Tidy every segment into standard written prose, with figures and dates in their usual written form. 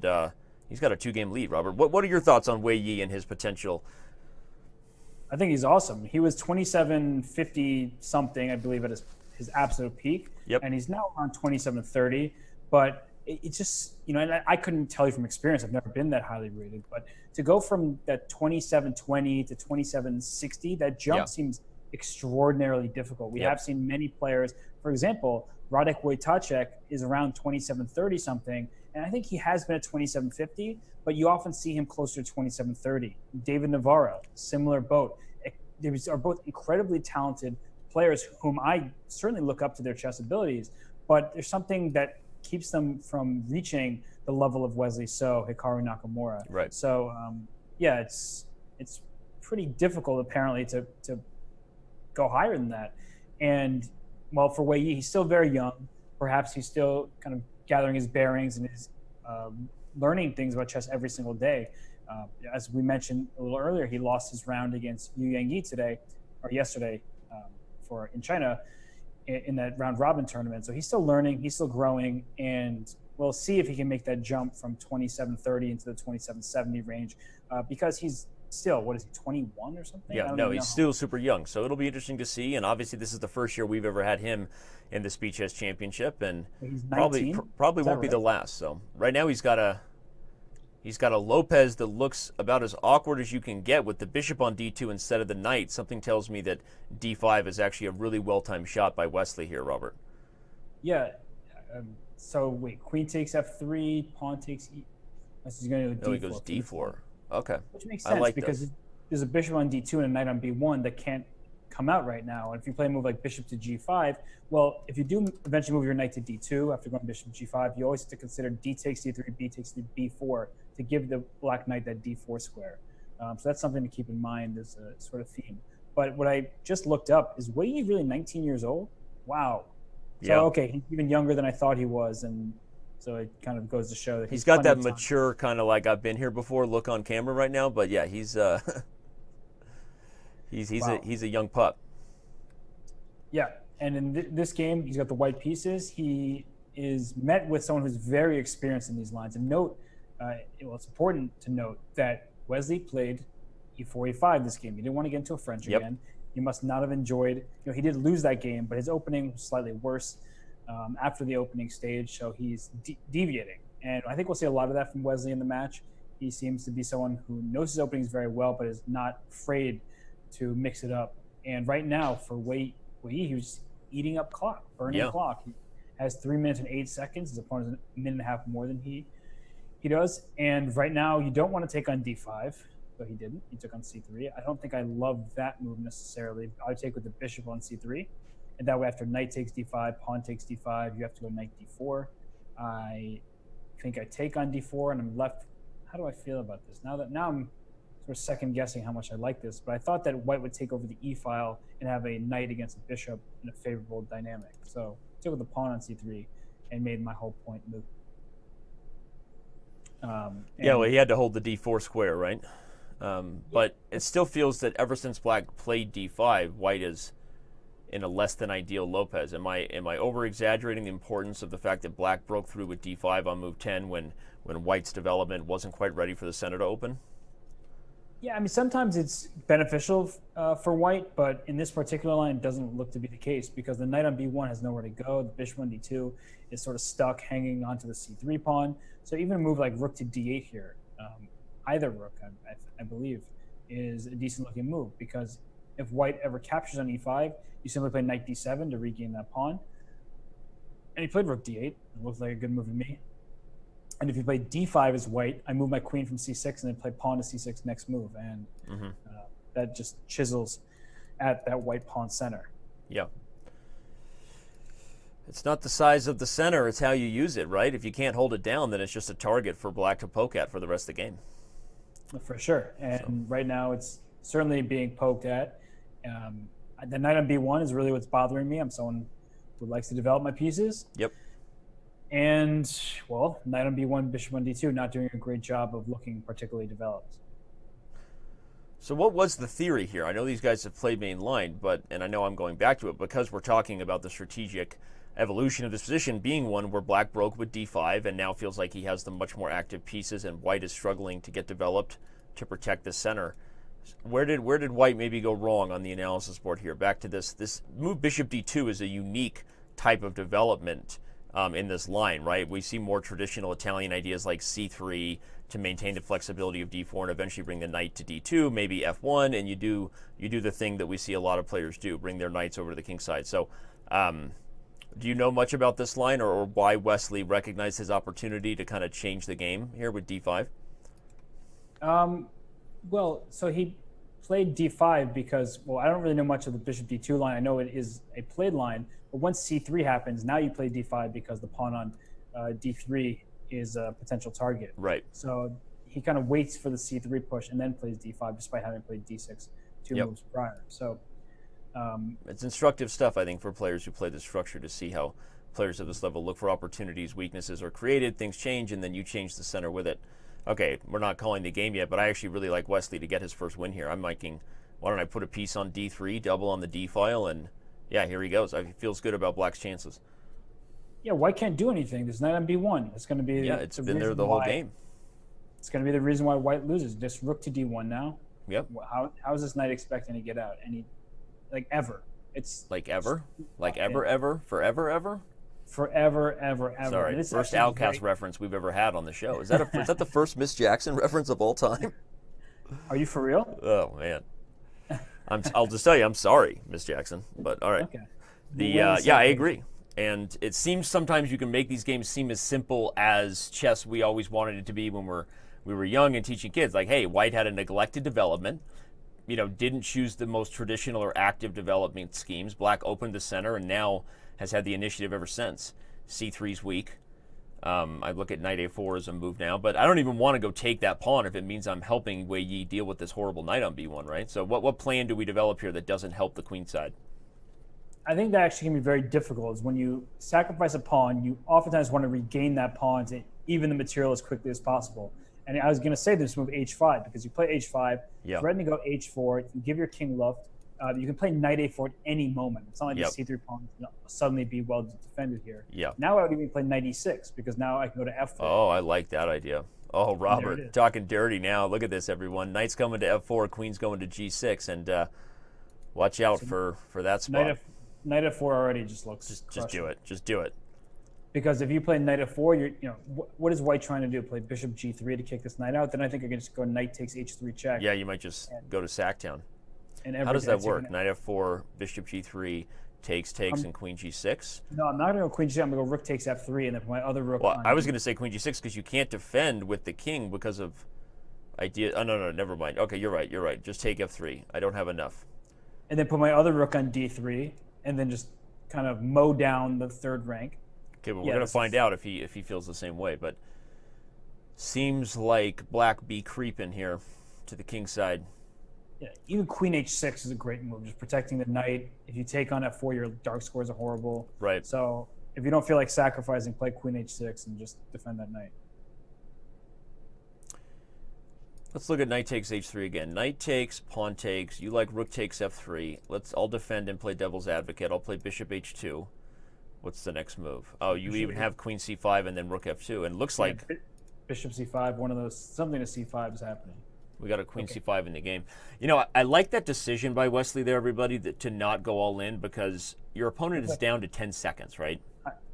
and he's got a 2-game lead, Robert. What are your thoughts on Wei Yi and his potential? I think he's awesome. He was 2750 something, I believe, at his absolute peak. Yep. And he's now around 2730. But it's just, and I couldn't tell you from experience. I've never been that highly rated. But to go from that 2720 to 2760, that jump seems extraordinarily difficult. We have seen many players, for example, 𝙬𝙬𝙬𝙧𝙖𝙬 is around 2730 something. And I think he has been at 2750, but you often see him closer to 2730. David Navarro, similar boat. These are both incredibly talented players whom I certainly look up to their chess abilities, but there's something that keeps them from reaching the level of Wesley So, Hikaru Nakamura. Right. So, it's pretty difficult apparently to go higher than that. And well, for Wei Yi, he's still very young. Perhaps he's still kind of gathering his bearings and is learning things about chess every single day. As we mentioned a little earlier, he lost his round against Yu Yangyi yesterday in China in that round robin tournament. So he's still learning, he's still growing, and we'll see if he can make that jump from 2730 into the 2770 range because he's still, 21 or something? Yeah, no, he's still super young. So it'll be interesting to see. And obviously, this is the first year we've ever had him in the Speed Chess Championship, and he's probably won't be the last. So right now he's got a Lopez that looks about as awkward as you can get with the bishop on d2 instead of the knight. Something tells me that d5 is actually a really well-timed shot by Wesley here, Robert. Yeah. So wait, queen takes f3, pawn takes e. He's going to go d4. Oh, he goes d4. Okay. Which makes sense because there's a bishop on d2 and a knight on b1 that can't come out right now. And if you play a move like bishop to g5, well, if you do eventually move your knight to d2 after going bishop to g5, you always have to consider d takes d3, b takes b4 to give the black knight that d4 square. So that's something to keep in mind as a sort of theme. But what I just looked up is Wei Yi really 19 years old? Wow. So, okay, he's even younger than I thought he was. And so it kind of goes to show that he's got that mature kind of like I've been here before look on camera right now. But yeah, he's he's a young pup. Yeah, and in this game, he's got the white pieces. He is met with someone who's very experienced in these lines. And note, it's important to note that Wesley played e4, e5 this game. He didn't want to get into a French again. He must not have enjoyed. He did lose that game, but his opening was slightly worse after the opening stage. So he's deviating, and I think we'll see a lot of that from Wesley in the match. He seems to be someone who knows his openings very well, but is not afraid to mix it up. And right now, for Wei Yi, he was eating up clock, burning clock. He has 3 minutes and 8 seconds. His opponent is a minute and a half more than he does. And right now, you don't want to take on d5, but he didn't. He took on c3. I don't think I love that move necessarily. I would take with the bishop on c3. And that way, after knight takes d5, pawn takes d5, you have to go knight d4. I think I take on d4, and I'm left. How do I feel about this? Now I'm sort of second guessing how much I like this, but I thought that white would take over the e file and have a knight against a bishop in a favorable dynamic. So I took with the pawn on c3 and made my whole point move. Well, he had to hold the d4 square, right? But it still feels that ever since black played d5, white is in a less than ideal Lopez. Am I over exaggerating the importance of the fact that black broke through with d5 on move 10 when white's development wasn't quite ready for the center to open? Yeah, I mean, sometimes it's beneficial for white, but in this particular line, it doesn't look to be the case because the knight on b1 has nowhere to go. The bishop on d2 is sort of stuck hanging onto the c3 pawn. So even a move like rook to d8 here, either rook, I believe, is a decent looking move because if white ever captures on e5, you simply play knight d7 to regain that pawn. And he played rook d8. It looks like a good move to me. And if you play d5 as white, I move my queen from c6 and then play pawn to c6 next move. And that just chisels at that white pawn center. Yeah. It's not the size of the center, it's how you use it, right? If you can't hold it down, then it's just a target for black to poke at for the rest of the game. For sure. And right now it's certainly being poked at. The knight on b1 is really what's bothering me. I'm someone who likes to develop my pieces. Yep. And, well, knight on b1, bishop on d2, not doing a great job of looking particularly developed. So what was the theory here? I know these guys have played main line, and I know I'm going back to it because we're talking about the strategic evolution of this position being one where black broke with d5 and now feels like he has the much more active pieces, and white is struggling to get developed to protect the center. Where did white maybe go wrong on the analysis board here? Back to this move bishop d2 is a unique type of development in this line, right? We see more traditional Italian ideas like c3 to maintain the flexibility of d4 and eventually bring the knight to d2, maybe f1, and you do the thing that we see a lot of players do, bring their knights over to the king side. So do you know much about this line, or why Wesley recognized his opportunity to kind of change the game here with d5? Well, so he played d5 because, well, I don't really know much of the bishop d2 line. I know it is a played line, but once c3 happens, now you play d5 because the pawn on d3 is a potential target. Right. So he kind of waits for the c3 push and then plays d5, despite having played d6 two moves prior. So it's instructive stuff, I think, for players who play the structure to see how players of this level look for opportunities, weaknesses are created, things change, and then you change the center with it. Okay, we're not calling the game yet, but I actually really like Wesley to get his first win here. I'm thinking, why don't I put a piece on d3, double on the d file, and yeah, here he goes. He feels good about black's chances. Yeah, white can't do anything. There's knight on b1. It's going to be it's been there the whole game. It's going to be the reason why white loses. Just rook to d1 now. Yep. How is this knight expecting to get out? Like ever? It's like ever, like ever, forever, ever. Forever, ever, ever. Sorry, first Outcast reference we've ever had on the show. Is that the first Miss Jackson reference of all time? Are you for real? Oh man, I'll just tell you, I'm sorry, Miss Jackson. But all right. Okay. Yeah, I agree. And it seems sometimes you can make these games seem as simple as chess we always wanted it to be when we were young and teaching kids. Like, hey, white had a neglected development. Didn't choose the most traditional or active development schemes. Black opened the center and now has had the initiative ever since. c3's weak. I look at knight a4 as a move now, but I don't even want to go take that pawn if it means I'm helping Wei Yi deal with this horrible knight on b1, right? So what plan do we develop here that doesn't help the queen side? I think that actually can be very difficult. Is when you sacrifice a pawn, you oftentimes want to regain that pawn to even the material as quickly as possible. And I was going to say this move h5 because you play h5, threaten to go h4, you give your king luft. You can play knight a4 at any moment. It's not like the c3 pawn will suddenly be well defended here. Now I would even play knight e6 because now I can go to f4. Oh, I like that idea. Oh, Robert, talking dirty now. Look at this, everyone. Knight's coming to f4, queen's going to g6, and watch out for that spot. Knight f4 already just looks just do it. Just do it. Because if you play knight f4, what is white trying to do? Play bishop g3 to kick this knight out? Then I think I can just go knight takes h3 check. Yeah, you might just go to Sacktown. How does that work? Knight f4, bishop g3, takes, and queen g6? No, I'm not going to go queen g6. I'm going to go rook takes f3, and then my other rook. Well, I was going to say queen g6 because you can't defend with the king because of idea. Oh, no, never mind. Okay, you're right. Just take f3. I don't have enough. And then put my other rook on d3, and then just kind of mow down the third rank. Okay, but we're going to find out if he feels the same way. But seems like black be creeping here to the king side. Yeah, even queen h6 is a great move, just protecting the knight. If you take on f4, your dark scores are horrible. Right. So if you don't feel like sacrificing, play queen h6 and just defend that knight. Let's look at knight takes h3 again. Knight takes, pawn takes. You like rook takes f3. I'll defend and play devil's advocate. I'll play bishop h2. What's the next move? Oh, you even have queen c5 and then rook f2. And it looks like bishop c5, one of those, something to c5 is happening. We got a queen c5 in the game. I like that decision by Wesley there, everybody, to not go all in because your opponent is down to 10 seconds, right?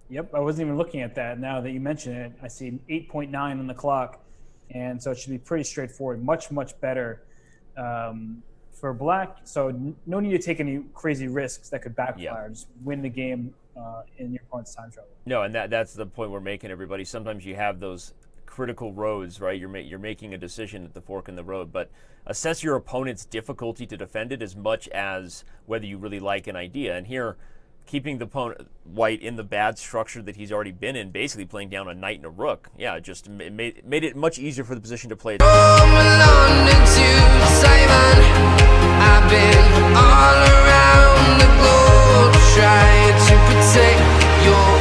Yep, I wasn't even looking at that. Now that you mention it, I see 8.9 on the clock. And so it should be pretty straightforward, much better for black. So no need to take any crazy risks that could backfire. Just win the game in your opponent's time trouble. No, and that's the point we're making, everybody. Sometimes you have those critical roads, right? You're making a decision at the fork in the road, but assess your opponent's difficulty to defend it as much as whether you really like an idea. And here, keeping the opponent white in the bad structure that he's already been in, basically playing down a knight and a rook. Yeah, just made it much easier for the position to play. London to Simon, I've been all around the globe trying to protect your